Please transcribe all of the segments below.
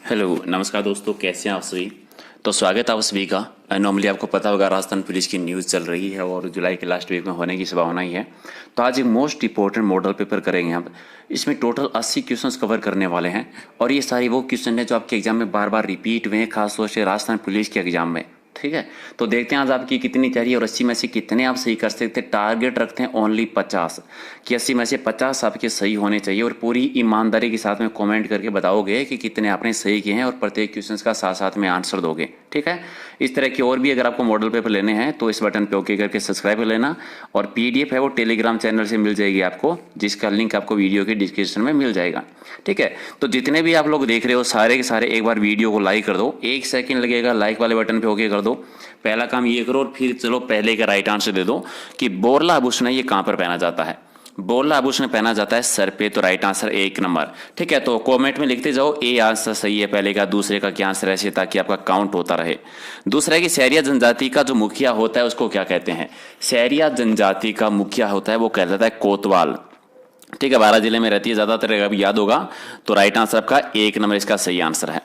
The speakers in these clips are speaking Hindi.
हेलो नमस्कार दोस्तों, कैसे हैं आप सभी। तो स्वागत है आप सभी का। नॉर्मली आपको पता होगा राजस्थान पुलिस की न्यूज़ चल रही है और जुलाई के लास्ट वीक में होने की संभावना ही है। तो आज एक मोस्ट इंपॉर्टेंट मॉडल पेपर करेंगे हम। इसमें टोटल 80 क्वेश्चंस कवर करने वाले हैं और ये सारी वो क्वेश्चन है जो आपके एग्जाम में बार बार रिपीट हुए हैं, खासतौर से राजस्थान पुलिस के एग्जाम में। ठीक है, तो देखते हैं आज आपकी कितनी तैयारी और 80 में से कितने आप सही कर सकते हैं। टारगेट रखते हैं ओनली 50 कि 80 में से 50 आपके सही होने चाहिए और पूरी ईमानदारी के साथ में कमेंट करके बताओगे कि कितने आपने सही किए हैं और प्रत्येक क्वेश्चन का साथ साथ में आंसर दोगे। ठीक है, इस तरह की और भी अगर आपको मॉडल पेपर लेने हैं तो इस बटन पे ओके करके सब्सक्राइब कर लेना। और पीडीएफ है वो टेलीग्राम चैनल से मिल जाएगी आपको, जिसका लिंक आपको वीडियो के डिस्क्रिप्शन में मिल जाएगा। ठीक है, तो जितने भी आप लोग देख रहे हो सारे के सारे एक बार वीडियो को लाइक कर दो। 1 सेकंड लगेगा, लाइक वाले बटन पे ओके कर दो। पहला काम ये करो और फिर चलो पहले का राइट आंसर दे दो कि बोरला आभूषण ये कहां पर पहना जाता है। बोरला आभूषण पहना जाता है सर पे, तो राइट आंसर 1 नंबर। ठीक है, तो कमेंट में लिखते जाओ ए आंसर सही है पहले का, दूसरे का क्या आंसर है, ताकि आपका काउंट होता रहे। दूसरा है कि सहरिया जनजाति का जो मुखिया होता है उसको क्या कहते हैं। सहरिया जनजाति का मुखिया होता है वो कहलाता है कोतवाल। ठीक है, 12 जिले में रहती है ज्यादातर, अगर याद होगा तो राइट आंसर आपका 1 नंबर इसका सही आंसर है।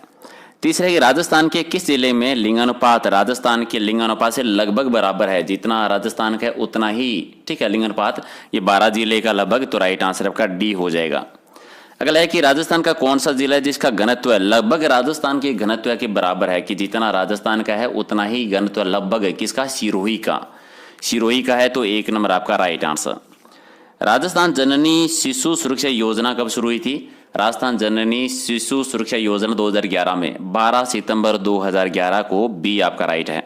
तीसरा है कि राजस्थान के किस जिले में लिंगानुपात राजस्थान के लिंगानुपात से लगभग बराबर है। जितना राजस्थान का है उतना ही, ठीक है, लिंगानुपात ये 12 जिले का लगभग, तो राइट आंसर आपका डी हो जाएगा। अगला है कि राजस्थान का कौन सा जिला है जिसका घनत्व है लगभग राजस्थान के घनत्व के बराबर है। कि जितना राजस्थान का है उतना ही घनत्व लगभग है किसका, सिरोही का। सिरोही का है तो 1 नंबर आपका राइट आंसर। राजस्थान जननी शिशु सुरक्षा योजना कब शुरू हुई थी। राजस्थान जननी शिशु सुरक्षा योजना 2011 में, 12 सितंबर 2011 को, बी आपका राइट है।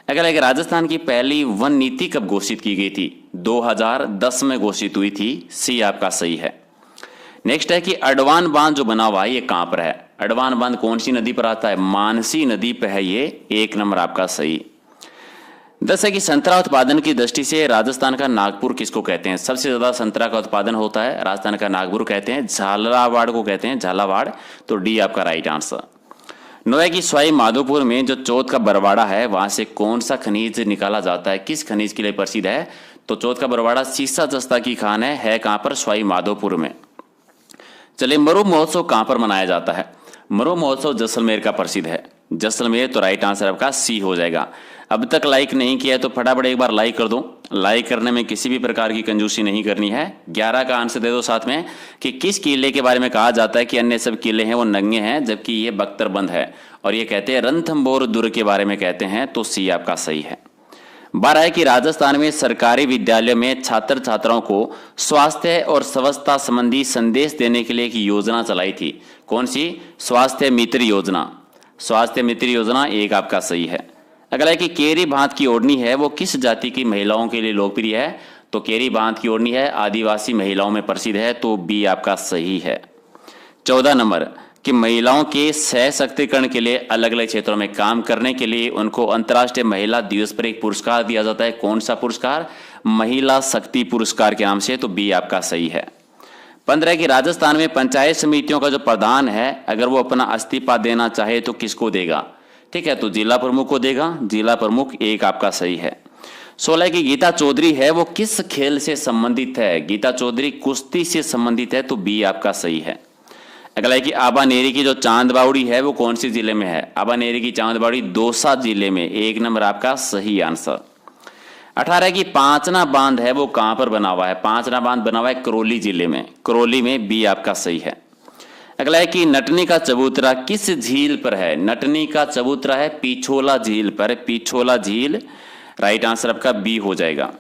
अगला है कि राजस्थान की पहली वन नीति कब घोषित की गई थी। 2010 में घोषित हुई थी, सी आपका सही है। नेक्स्ट है कि अडवान बांध जो बना हुआ है ये कहां पर है। अडवान बांध कौन सी नदी पर आता है, मानसी नदी पर है ये, 1 नंबर आपका सही। 10 है कि संतरा उत्पादन की दृष्टि से राजस्थान का नागपुर किसको कहते हैं। सबसे ज्यादा संतरा का उत्पादन होता है राजस्थान का नागपुर कहते हैं, झालावाड़ को कहते हैं, झालावाड़, तो डी आपका राइट आंसर। 9 है कि सवाई माधोपुर में जो चौथ का बरवाड़ा है वहां से कौन सा खनिज निकाला जाता है, किस खनिज के लिए प्रसिद्ध है। तो चौथ का बरवाड़ा सीसा जस्ता की खान है कहां पर, सवाई माधोपुर में। चलिए, मरु महोत्सव कहां पर मनाया जाता है। मरु महोत्सव जैसलमेर का प्रसिद्ध है, जैसलमेर, तो राइट आंसर आपका सी हो जाएगा। अब तक लाइक नहीं किया है तो फटाफट एक बार लाइक कर दो। लाइक करने में किसी भी प्रकार की कंजूसी नहीं करनी है। 11 का आंसर दे दो साथ में कि किस किले के बारे में कहा जाता है कि अन्य सब किले हैं वो नंगे हैं जबकि ये बख्तरबंद है, और ये कहते हैं रणथंभौर दुर्ग के बारे में कहते हैं, तो सी आपका सही है। 12 है कि राजस्थान में सरकारी विद्यालयों में छात्र छात्राओं को स्वास्थ्य और स्वच्छता संबंधी संदेश देने के लिए एक योजना चलाई थी। कौन सी, स्वास्थ्य मित्र योजना। स्वास्थ्य मित्र योजना 1 आपका सही है। अगला है कि केरी बांध की ओढ़नी है वो किस जाति की महिलाओं के लिए लोकप्रिय है। तो केरी बांध की ओढ़नी है आदिवासी महिलाओं में प्रसिद्ध है, तो बी आपका सही है। 14 नंबर कि महिलाओं के सशक्तिकरण के लिए अलग अलग क्षेत्रों में काम करने के लिए उनको अंतर्राष्ट्रीय महिला दिवस पर एक पुरस्कार दिया जाता है। कौन सा पुरस्कार, महिला शक्ति पुरस्कार के नाम से, तो बी आपका सही है। 15 कि राजस्थान में पंचायत समितियों का जो प्रधान है अगर वो अपना इस्तीफा देना चाहे तो किसको देगा। ठीक है, तो जिला प्रमुख को देगा, जिला प्रमुख, 1 आपका सही है। 16 की गीता चौधरी है वो किस खेल से संबंधित है। गीता चौधरी कुश्ती से संबंधित है, तो बी आपका सही है। अगला है कि आबानेरी की जो चांद बावड़ी है वो कौन सी जिले में है। आबानेरी की चांद बावड़ी दौसा जिले में, 1 नंबर आपका सही आंसर। 18 की पांचना बांध है वो कहां पर बना हुआ है। पांचना बांध बना हुआ है करौली जिले में, करौली में, बी आपका सही है। अगला है कि नटनी का चबूतरा किस झील पर है। नटनी का चबूतरा है पिछोला झील पर, पिछोला झील, राइट आंसर आपका बी हो जाएगा।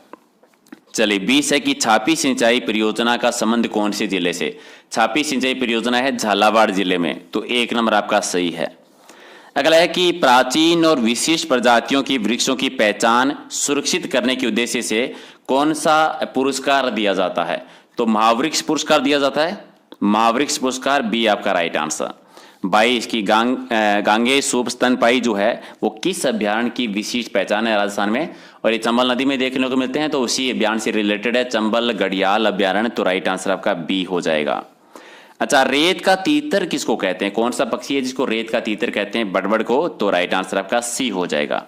चलिए, 20 है कि छापी सिंचाई परियोजना का संबंध कौन से जिले से। छापी सिंचाई परियोजना है झालावाड़ जिले में, तो 1 नंबर आपका सही है। अगला है कि प्राचीन और विशिष्ट प्रजातियों की वृक्षों की पहचान सुरक्षित करने के उद्देश्य से कौन सा पुरस्कार दिया जाता है। तो महावृक्ष पुरस्कार दिया जाता है, महावृक्ष पुरस्कार, बी आपका राइट आंसर। 22 की गांगे सूप स्तनपाई जो है वो किस अभ्यारण्य की विशिष्ट पहचान है राजस्थान में, और ये चंबल नदी में देखने को मिलते हैं, तो उसी अभ्यारण्य से रिलेटेड है, चंबल घड़ियाल अभ्यारण्य, तो राइट आंसर आपका बी हो जाएगा। अच्छा, रेत का तीतर किसको कहते हैं। कौन सा पक्षी है जिसको रेत का तीतर कहते हैं, बड़बड़ को, तो राइट आंसर आपका सी हो जाएगा।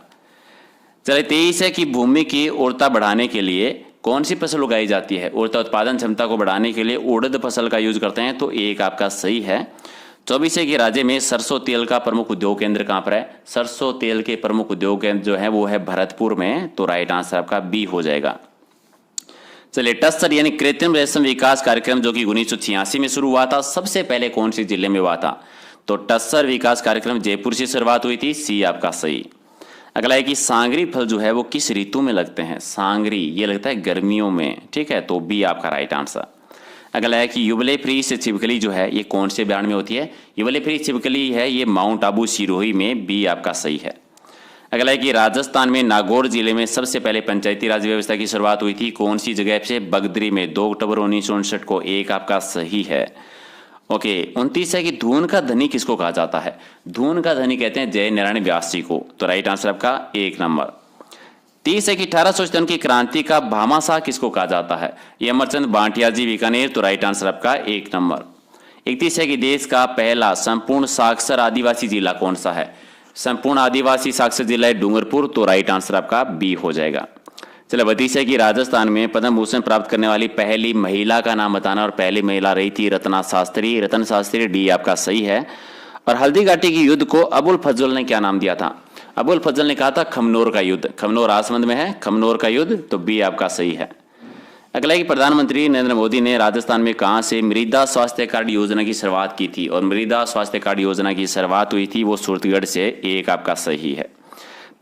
चलिए, 23 है कि भूमि की उर्वरता बढ़ाने के लिए कौन सी फसल उगाई जाती है। उर्वरता उत्पादन क्षमता को बढ़ाने के लिए उड़द फसल का यूज करते हैं, तो 1 आपका सही है। 24 है कि राज्य में सरसों तेल का प्रमुख उद्योग केंद्र कहाँ पर है? सरसों तेल के प्रमुख उद्योग केंद्र जो है वो है भरतपुर में, तो राइट आंसर आपका बी हो जाएगा। चलिए, टस्सर यानी कृत्रिम रेशम विकास कार्यक्रम जो कि 1986 में शुरू हुआ था, सबसे पहले कौन सी जिले में हुआ था? तो टस्सर विकास कार्यक्रम जयपुर से शुरुआत हुई थी, सी आपका सही। अगला है कि सांगरी फल जो है वो किस ऋतु में लगते हैं? सांगरी ये लगता है गर्मियों में, ठीक है, तो बी आपका राइट आंसर। अगला है कि युवले फ्री से छिपकली जो है ये कौन से ब्रांड में होती है? युवले फ्री छिपकली है ये माउंट आबू सिरोही में, बी आपका सही है। अगला है कि राजस्थान में नागौर जिले में सबसे पहले पंचायती राज व्यवस्था की शुरुआत हुई थी, कौन सी जगह से? बगदरी में, 2 अक्टूबर 1959 को, एक आपका सही है। ओके, 29 है कि धून का धनी किसको कहा जाता है? धून का धनी कहते हैं जय नारायण व्यास जी को, तो राइट आंसर आपका 1 नंबर। 30 है कि 1857 की क्रांति का भामाशाह किसको कहा जाता है? ये अमरचंद भाटिया जी बीकानेर, तो राइट आंसर आपका 1 नंबर। 31 है कि देश का पहला संपूर्ण साक्षर आदिवासी जिला कौन सा है? संपूर्ण आदिवासी साक्षर जिला है डूंगरपुर, तो राइट आंसर आपका बी हो जाएगा। चलो, 32 है कि राजस्थान में पद्म भूषण प्राप्त करने वाली पहली महिला का नाम बताना, और पहली महिला रही थी रत्ना शास्त्री, रतन शास्त्री, डी आपका सही है। और हल्दी घाटी के युद्ध को अबुल फजल ने क्या नाम दिया था? अबुल फजल ने कहा था खमनोर का युद्ध, खमनोर आसमंद में है, खमनोर का युद्ध, तो बी आपका सही है। अगला है कि प्रधानमंत्री नरेंद्र मोदी ने राजस्थान में कहां से मृदा स्वास्थ्य कार्ड योजना की शुरुआत की थी? और मृदा स्वास्थ्य कार्ड योजना की शुरुआत हुई थी वो सूरतगढ़ से, एक आपका सही है।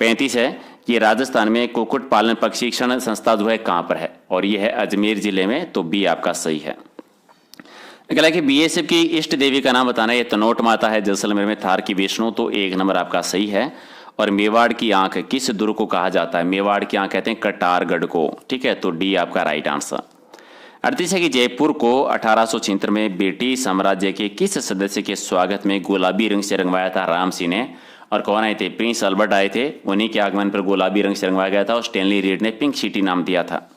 35 है कि राजस्थान में कुक्कुट पालन प्रशिक्षण संस्था जो है कहां पर है? और ये है अजमेर जिले में, तो बी आपका सही है। अगला है कि बीएसएफ की इष्ट देवी का नाम बताना, ये तनोट माता है जैसलमेर में, थार की विष्णु, तो 1 नंबर आपका सही है। और मेवाड़ की आंख किस दुर्ग को कहा जाता है? मेवाड़ की आंख कहते हैं कटारगढ़ को, ठीक है, तो डी आपका राइट आंसर। 38 है कि जयपुर को 1876 में ब्रिटिश साम्राज्य के किस सदस्य के स्वागत में गुलाबी रंग से रंगवाया था? राम सिंह ने। और कौन आए थे? प्रिंस अल्बर्ट आए थे, उन्हीं के आगमन पर गुलाबी रंग से रंगवाया गया था, और स्टेनली रीड ने पिंक सिटी नाम दिया था।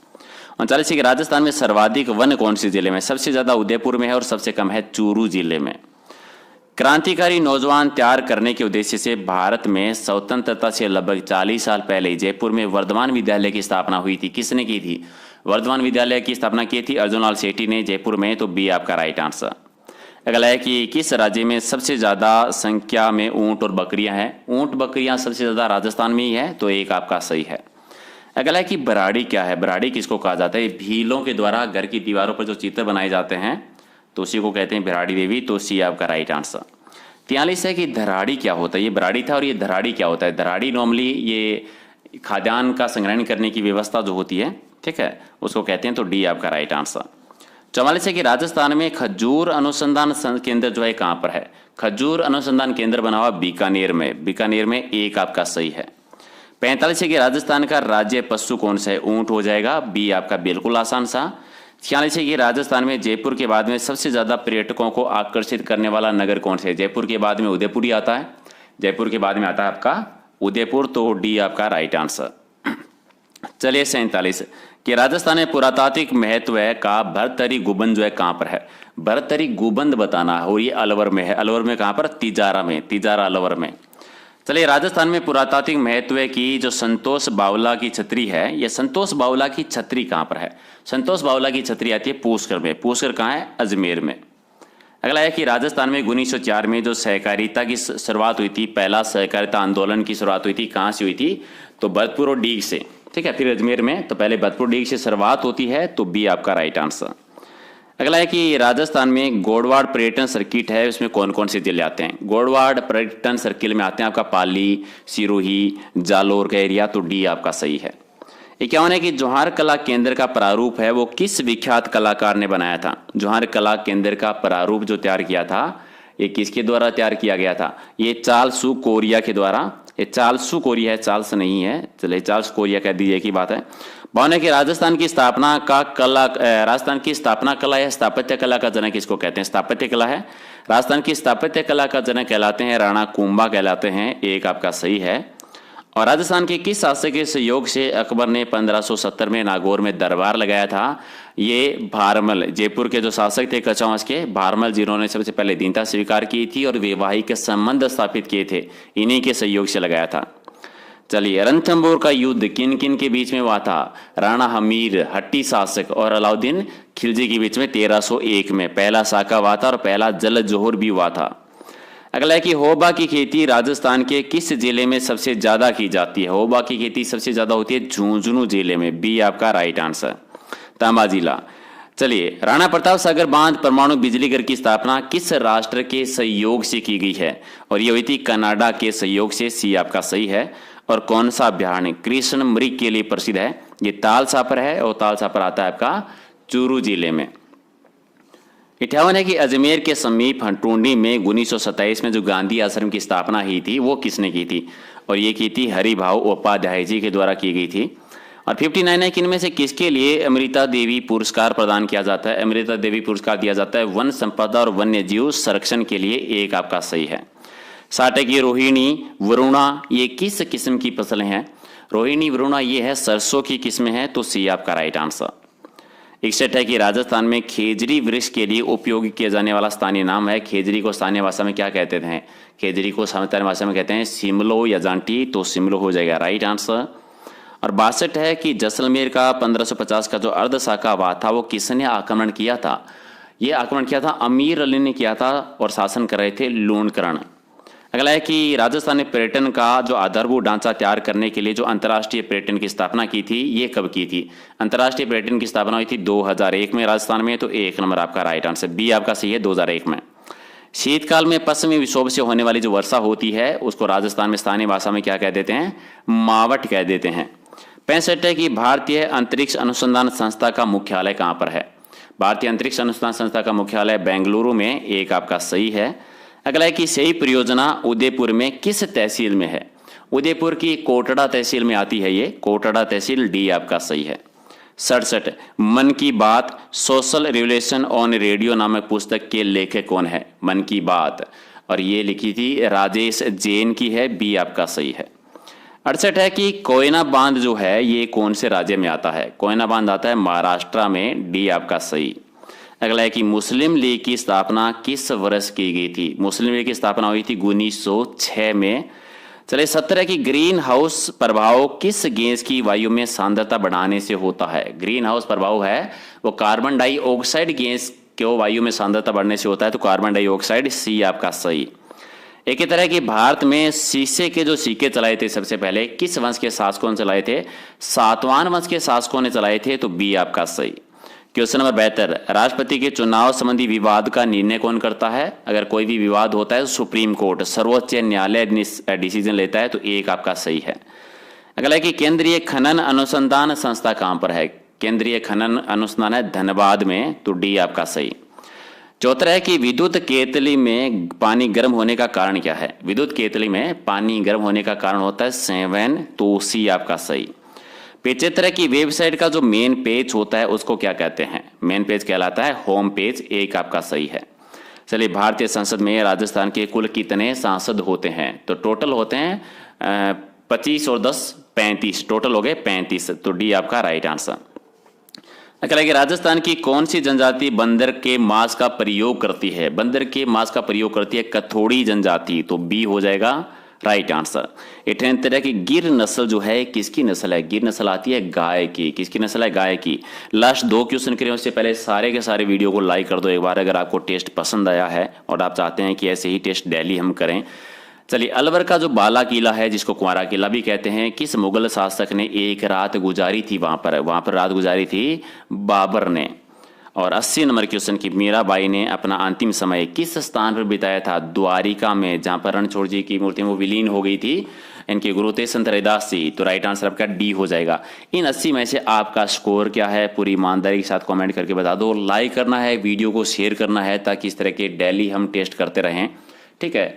39 है कि राजस्थान में सर्वाधिक वन कौन से जिले में? सबसे ज्यादा उदयपुर में है और सबसे कम है चूरू जिले में। क्रांतिकारी नौजवान तैयार करने के उद्देश्य से भारत में स्वतंत्रता से लगभग 40 साल पहले जयपुर में वर्धमान विद्यालय की स्थापना हुई थी, किसने की थी? वर्धमान विद्यालय की स्थापना की थी अर्जुन लाल सेठी ने जयपुर में, तो बी आपका राइट आंसर। अगला है कि किस राज्य में सबसे ज्यादा संख्या में ऊंट और बकरियां हैं? ऊंट बकरियां सबसे ज्यादा राजस्थान में ही है, तो एक आपका सही है। अगला है कि बराड़ी क्या है? बराड़ी किसको कहा जाता है? भीलों के द्वारा घर की दीवारों पर जो चित्र बनाए जाते हैं तो उसी को कहते हैं बिराड़ी देवी, तो सी आपका राइट आंसर। 43 है कि धराड़ी क्या होता है? ये बराड़ी था और ये धराड़ी क्या होता है? धराड़ी नॉर्मली ये खाद्यान्न का संग्रहण करने की व्यवस्था जो होती है, ठीक है, उसको कहते हैं, तो डी आपका राइट आंसर। 44 है कि राजस्थान में खजूर अनुसंधान केंद्र जो है कहां पर है? खजूर अनुसंधान केंद्र बना हुआ बीकानेर में, बीकानेर में, एक आपका सही है। 45 है कि राजस्थान का राज्य पशु कौन सा है? ऊंट हो जाएगा, बी आपका बिल्कुल आसान सा। 46 है कि राजस्थान में जयपुर के बाद में सबसे ज्यादा पर्यटकों को आकर्षित करने वाला नगर कौन सा है? जयपुर के बाद में उदयपुर ही आता है, जयपुर के बाद में आता है आपका उदयपुर, तो डी आपका राइट आंसर। चलिए, 47 कि राजस्थान में पुरातात्विक महत्व का भरतरी गुबंद जो है कहां पर है? भरतरी गुबंद बताना है, और ये अलवर में है। अलवर में कहां पर? तिजारा में, तिजारा अलवर में। चलिए, राजस्थान में पुरातात्विक महत्व की जो संतोष बावला की छतरी है, ये संतोष बावला की छतरी कहां पर है? संतोष बावला की छतरी आती है पुष्कर में। पुष्कर कहां है? अजमेर में। अगला है कि राजस्थान में 1904 में जो सहकारिता की शुरुआत हुई थी, पहला सहकारिता आंदोलन की शुरुआत हुई थी, कहां से हुई थी? तो भरतपुर और डीग से, ठीक है, फिर अजमेर में, तो पहले भरतपुर डीग से शुरुआत होती है, तो बी आपका राइट आंसर। अगला है कि राजस्थान में गोडवाड़ पर्यटन सर्किट है, उसमें कौन कौन से जिले आते हैं? गोडवाड़ पर्यटन सर्किल में आते हैं आपका पाली, सिरोही, जालोर का एरिया, तो डी आपका सही है। 51 है कि जोहार कला केंद्र का प्रारूप है वो किस विख्यात कलाकार ने बनाया था? जोहार कला केंद्र का प्रारूप जो तैयार किया था, ये किसके द्वारा तैयार किया गया था? ये चार्ल्स कोरिया के द्वारा। ये चार्ल्स कोरिया है, चार्ल्स नहीं है, चलिए चार्ल्स कोरिया कह दीजिए की बात है। 52 है कि राजस्थान की स्थापना कला या स्थापत्य कला का जनक किसको कहते हैं? स्थापत्य कला है। राजस्थान की स्थापत्य कला का जनक कहलाते हैं राणा कुंभा कहलाते हैं, एक आपका सही है। और राजस्थान के किस शासक के सहयोग से अकबर ने 1570 में नागौर में दरबार लगाया था? ये भारमल, जयपुर के जो शासक थे कछावंश के, भारमल, जिन्होंने सबसे पहले दीनता स्वीकार की थी और वैवाहिक संबंध स्थापित किए थे, इन्हीं के सहयोग से लगाया था। चलिए, रणथंभौर का युद्ध किन किन के बीच में हुआ था? राणा हमीर, हट्टी शासक और अलाउद्दीन खिलजी के बीच में 1301 में पहला साका हुआ था और पहला जल जोहर भी हुआ था। अगला है कि होबा की खेती राजस्थान के किस जिले में सबसे ज्यादा की जाती है? होबा की खेती सबसे ज्यादा होती है झुंझुनू जिले में, बी आपका राइट आंसर। तांबा जिला। चलिए, राणा प्रताप सागर बांध परमाणु बिजली घर की स्थापना किस राष्ट्र के सहयोग से की गई है? और ये हुई थी कनाडा के सहयोग से, सी आपका सही है। और कौन सा अभ्यारण्य कृष्ण मृग के लिए प्रसिद्ध है? ये ताल सापर है, और ताल सापर आता है आपका चूरू जिले में। 58 है कि अजमेर के समीप हंटूंडी में 1927 में जो गांधी आश्रम की स्थापना हुई थी वो किसने की थी? और ये की थी हरिभाव उपाध्याय जी के द्वारा की गई थी। और 59 है कि इनमें से किसके लिए अमृता देवी पुरस्कार प्रदान किया जाता है? अमृता देवी पुरस्कार दिया जाता है वन संपदा और वन्य जीव संरक्षण के लिए, एक आपका सही है। 60 है कि रोहिणी वरुणा ये किस किस्म की फसलें हैं? रोहिणी वरुणा ये है सरसों की किस्में हैं, तो सी आपका राइट आंसर। 61 है कि राजस्थान में खेजरी वृक्ष के लिए उपयोग किया जाने वाला स्थानीय नाम है। खेजरी को स्थानीय भाषा में क्या कहते हैं? खेजरी को स्थानीय भाषा में कहते हैं सिमलो या जांटी, तो सिमलो हो जाएगा राइट आंसर। और 62 है कि जैसलमेर का 1550 का जो अर्धशाखावाद था वो किसने आक्रमण किया था? ये आक्रमण किया था अमीर अली ने किया था, और शासन कर रहे थे लूणकरण। अगला है कि राजस्थान ने पर्यटन का जो आधारभूत ढांचा तैयार करने के लिए जो अंतर्राष्ट्रीय पर्यटन की स्थापना की थी, ये कब की थी? अंतर्राष्ट्रीय पर्यटन की स्थापना हुई थी 2001 में राजस्थान में, तो एक नंबर आपका राइट आंसर, बी आपका सही है 2001 में। शीतकाल में पश्चिमी विक्षोभ से होने वाली जो वर्षा होती है उसको राजस्थान में स्थानीय भाषा में क्या कह देते हैं? मावट कह देते हैं। 65 है कि भारतीय अंतरिक्ष अनुसंधान संस्था का मुख्यालय कहाँ पर है? भारतीय अंतरिक्ष अनुसंधान संस्था का मुख्यालय बेंगलुरु में, एक आपका सही है। अगला है कि सही परियोजना उदयपुर में किस तहसील में है? उदयपुर की कोटड़ा तहसील में आती है ये, कोटड़ा तहसील, डी आपका सही है। 67 मन की बात सोशल रिवोल्यूशन ऑन रेडियो नामक पुस्तक के लेखक कौन है? मन की बात, और ये लिखी थी राजेश जैन की है, बी आपका सही है। 68 है कि कोयना बांध जो है ये कौन से राज्य में आता है? कोयना बांध आता है महाराष्ट्र में, डी आपका सही। अगला है कि मुस्लिम लीग की स्थापना किस वर्ष की गई थी? मुस्लिम लीग की स्थापना हुई थी 1906 में। चलिए, 70 है कि ग्रीन हाउस प्रभाव किस गैस की वायु में सांद्रता बढ़ाने से होता है? ग्रीन हाउस प्रभाव है वो कार्बन डाइऑक्साइड गैस को वायु में सांद्रता बढ़ने से होता है, तो कार्बन डाइऑक्साइड, सी आपका सही। एक ही तरह की भारत में शीशे के जो सिक्के चलाए थे सबसे पहले किस वंश के शासकों ने चलाए थे? सातवाहन वंश के शासकों ने चलाए थे, तो बी आपका सही। क्वेश्चन नंबर 72, राष्ट्रपति के चुनाव संबंधी विवाद का निर्णय कौन करता है? अगर कोई भी विवाद होता है तो सुप्रीम कोर्ट, सर्वोच्च न्यायालय डिसीजन लेता है, तो एक आपका सही है। अगला है कि केंद्रीय खनन अनुसंधान संस्था कहां पर है? केंद्रीय खनन अनुसंधान है धनबाद में, तो डी आपका सही। 74 है कि विद्युत केतली में पानी गर्म होने का कारण क्या है? विद्युत केतली में पानी गर्म होने का कारण होता है सेवन, तो सी आपका सही। 75 की वेबसाइट का जो मेन पेज होता है उसको क्या कहते हैं? मेन पेज कहलाता है होम पेज, एक आपका सही है। चलिए, भारतीय संसद में राजस्थान के कुल कितने सांसद होते हैं? तो टोटल होते हैं 25 और 10 35, टोटल हो गए 35, तो डी आपका राइट आंसर। अगला कि राजस्थान की कौन सी जनजाति बंदर के मांस का प्रयोग करती है? बंदर के मांस का प्रयोग करती है कथोड़ी जनजाति, तो बी हो जाएगा राइट आंसर। 78 की गिर नस्ल जो है किसकी नस्ल है? गिर नस्ल आती है गाय की। किसकी नस्ल है? गाय की। लास्ट 2 क्वेश्चन करें उससे पहले सारे के सारे वीडियो को लाइक कर दो एक बार, अगर आपको टेस्ट पसंद आया है और आप चाहते हैं कि ऐसे ही टेस्ट डेली हम करें। चलिए, अलवर का जो बाला किला है जिसको कुंवारा किला भी कहते हैं, किस मुगल शासक ने एक रात गुजारी थी वहां पर रात गुजारी थी बाबर ने। और 80 नंबर क्वेश्चन की मीराबाई ने अपना अंतिम समय किस स्थान पर बिताया था? द्वारिका में, जहां पर रणछोड़ जी की मूर्ति वो विलीन हो गई थी इनके गुरु थे संत रविदास जी, तो राइट आंसर आपका डी हो जाएगा। इन 80 में से आपका स्कोर क्या है पूरी ईमानदारी के साथ कमेंट करके बता दो। लाइक करना है, वीडियो को शेयर करना है ताकि इस तरह के डेली हम टेस्ट करते रहें, ठीक है।